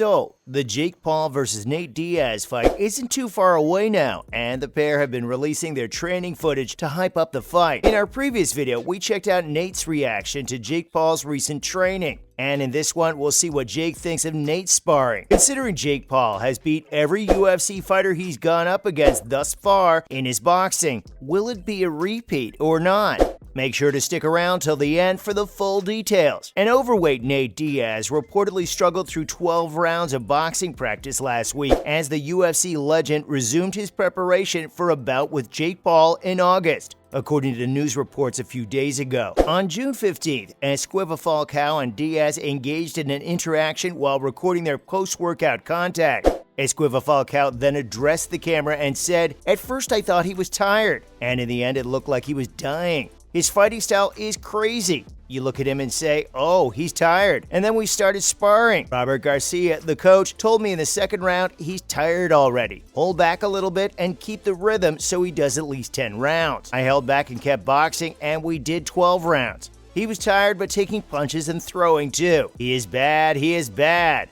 So, the Jake Paul versus Nate Diaz fight isn't too far away now, and the pair have been releasing their training footage to hype up the fight. In our previous video, we checked out Nate's reaction to Jake Paul's recent training. And in this one, we'll see what Jake thinks of Nate's sparring. Considering Jake Paul has beat every UFC fighter he's gone up against thus far in his boxing, will it be a repeat or not? Make sure to stick around till the end for the full details. An overweight Nate Diaz reportedly struggled through 12 rounds of boxing practice last week as the UFC legend resumed his preparation for a bout with Jake Paul in August, according to news reports a few days ago. On June 15th, Falcao and Diaz engaged in an interaction while recording their post-workout contact. Falcao then addressed the camera and said, "At first I thought he was tired, and in the end it looked like he was dying. His fighting style is crazy. You look at him and say, oh, he's tired. And then we started sparring. Robert Garcia, the coach, told me in the second round he's tired already. Hold back a little bit and keep the rhythm so he does at least 10 rounds. I held back and kept boxing, and we did 12 rounds. He was tired but taking punches and throwing too. He is bad.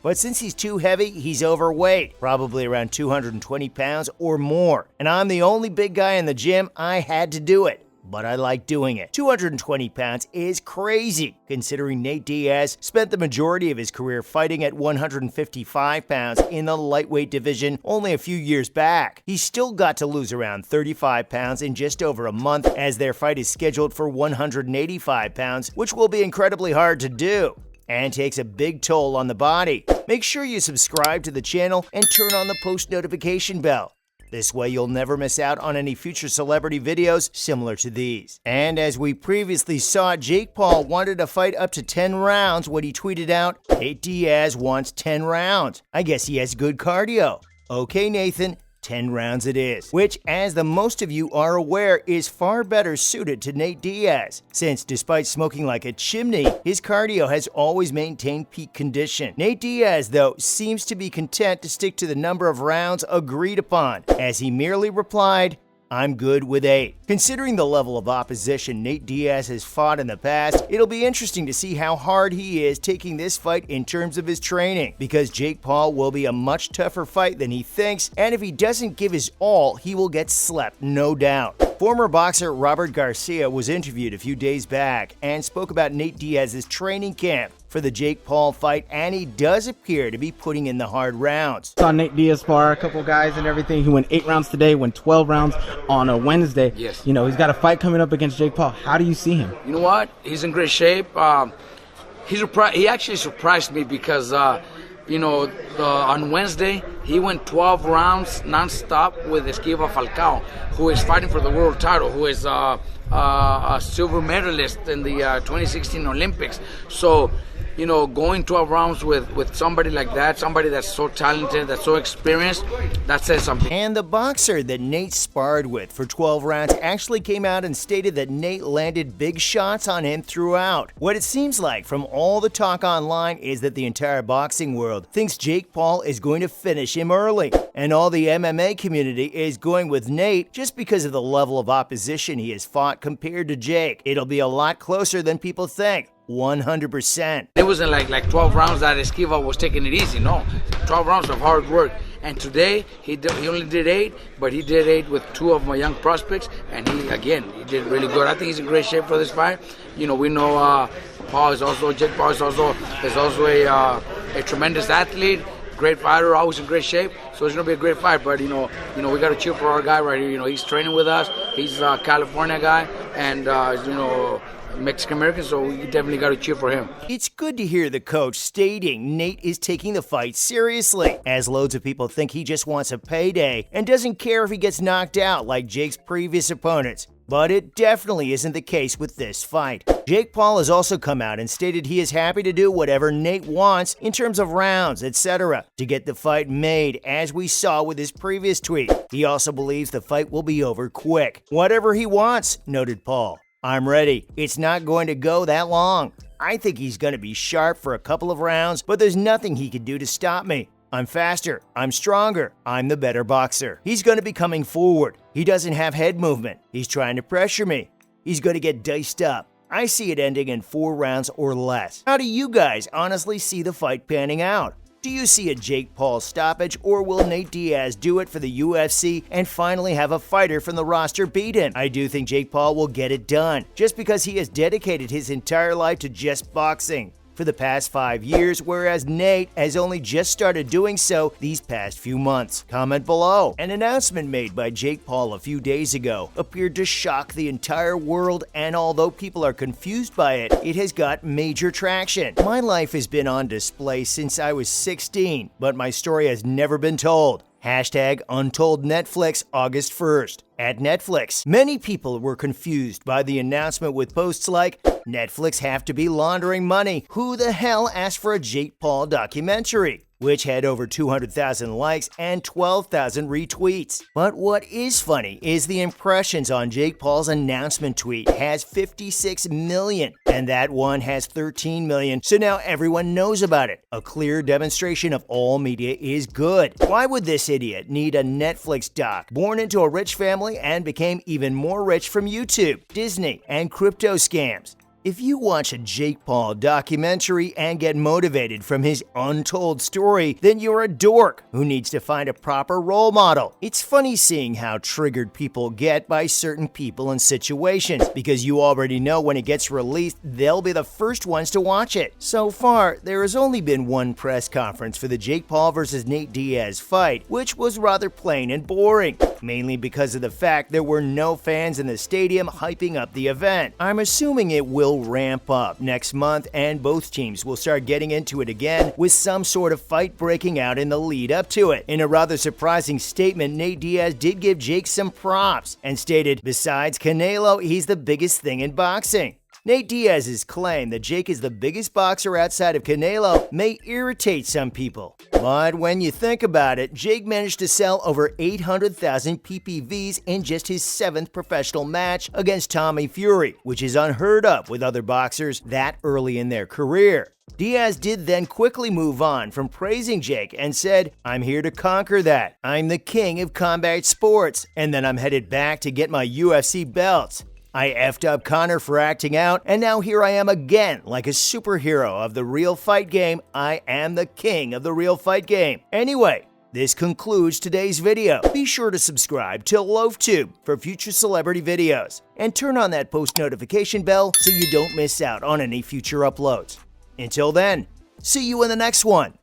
But since he's too heavy, he's overweight, probably around 220 pounds or more. And I'm the only big guy in the gym, I had to do it. But I like doing it. 220 pounds is crazy, considering Nate Diaz spent the majority of his career fighting at 155 pounds in the lightweight division only a few years back. He's still got to lose around 35 pounds in just over a month, as their fight is scheduled for 185 pounds, which will be incredibly hard to do and takes a big toll on the body. Make sure you subscribe to the channel and turn on the post notification bell. This way you'll never miss out on any future celebrity videos similar to these. And as we previously saw, Jake Paul wanted to fight up to 10 rounds when he tweeted out, Nate Diaz wants 10 rounds. I guess he has good cardio. Okay, Nathan, 10 rounds it is, which, as the most of you are aware, is far better suited to Nate Diaz, since despite smoking like a chimney, his cardio has always maintained peak condition. Nate Diaz, though, seems to be content to stick to the number of rounds agreed upon, as he merely replied, I'm good with 8. Considering the level of opposition Nate Diaz has fought in the past, it'll be interesting to see how hard he is taking this fight in terms of his training, because Jake Paul will be a much tougher fight than he thinks, and if he doesn't give his all, he will get slept, no doubt. Former boxer Robert Garcia was interviewed a few days back and spoke about Nate Diaz's training camp for the Jake Paul fight, and he does appear to be putting in the hard rounds. Saw Nate Diaz spar a couple guys and everything. He went 8 rounds today, went 12 rounds on a Wednesday. Yes. You know, he's got a fight coming up against Jake Paul. How do you see him? You know what? He's in great shape. He actually surprised me because, on Wednesday, he went 12 rounds nonstop with Falcao, who is fighting for the world title, who is a silver medalist in the 2016 Olympics. So, going 12 rounds with somebody like that, somebody that's so talented, that's so experienced, that says something. And the boxer that Nate sparred with for 12 rounds actually came out and stated that Nate landed big shots on him throughout. What it seems like from all the talk online is that the entire boxing world thinks Jake Paul is going to finish him early, and all the MMA community is going with Nate just because of the level of opposition he has fought compared to Jake. It'll be a lot closer than people think. 100%. It wasn't like 12 rounds that Esquiva was taking it easy. No, 12 rounds of hard work. And today he only did 8, but he did 8 with 2 of my young prospects, and he did really good. I think he's in great shape for this fight. We know Jake Paul is also a tremendous athlete, great fighter, always in great shape. So it's gonna be a great fight. But we got to cheer for our guy right here. He's training with us. He's a California guy, and Mexican-American, so we definitely got to cheer for him. It's good to hear the coach stating Nate is taking the fight seriously, as loads of people think he just wants a payday and doesn't care if he gets knocked out like Jake's previous opponents. But it definitely isn't the case with this fight. Jake Paul has also come out and stated he is happy to do whatever Nate wants in terms of rounds, etc., to get the fight made, as we saw with his previous tweet. He also believes the fight will be over quick. Whatever he wants, noted Paul. I'm ready. It's not going to go that long. I think he's going to be sharp for a couple of rounds, but there's nothing he can do to stop me. I'm faster. I'm stronger. I'm the better boxer. He's going to be coming forward. He doesn't have head movement. He's trying to pressure me. He's going to get diced up. I see it ending in 4 rounds or less. How do you guys honestly see the fight panning out? Do you see a Jake Paul stoppage, or will Nate Diaz do it for the UFC and finally have a fighter from the roster beat him? I do think Jake Paul will get it done, just because he has dedicated his entire life to just boxing for the past 5 years, whereas Nate has only just started doing so these past few months. Comment below. An announcement made by Jake Paul a few days ago appeared to shock the entire world, and although people are confused by it, it has got major traction. My life has been on display since I was 16, but my story has never been told. Hashtag Untold Netflix August 1st. At Netflix, many people were confused by the announcement with posts like, "Netflix have to be laundering money. Who the hell asked for a Jake Paul documentary?" which had over 200,000 likes and 12,000 retweets. But what is funny is the impressions on Jake Paul's announcement tweet has 56 million, and that one has 13 million, so now everyone knows about it. A clear demonstration of all media is good. Why would this idiot need a Netflix doc? Born into a rich family and became even more rich from YouTube, Disney, and crypto scams. If you watch a Jake Paul documentary and get motivated from his untold story, then you're a dork who needs to find a proper role model. It's funny seeing how triggered people get by certain people and situations, because you already know when it gets released, they'll be the first ones to watch it. So far, there has only been one press conference for the Jake Paul vs. Nate Diaz fight, which was rather plain and boring, mainly because of the fact there were no fans in the stadium hyping up the event. I'm assuming it will ramp up next month, and both teams will start getting into it again with some sort of fight breaking out in the lead up to it. In a rather surprising statement, Nate Diaz did give Jake some props and stated, "Besides Canelo, he's the biggest thing in boxing." Nate Diaz's claim that Jake is the biggest boxer outside of Canelo may irritate some people. But when you think about it, Jake managed to sell over 800,000 PPVs in just his 7th professional match against Tommy Fury, which is unheard of with other boxers that early in their career. Diaz did then quickly move on from praising Jake and said, "I'm here to conquer that. I'm the king of combat sports, and then I'm headed back to get my UFC belts. I effed up Connor for acting out, and now here I am again, like a superhero of the real fight game. I am the king of the real fight game." Anyway, this concludes today's video. Be sure to subscribe to LoafTube for future celebrity videos, and turn on that post notification bell so you don't miss out on any future uploads. Until then, see you in the next one.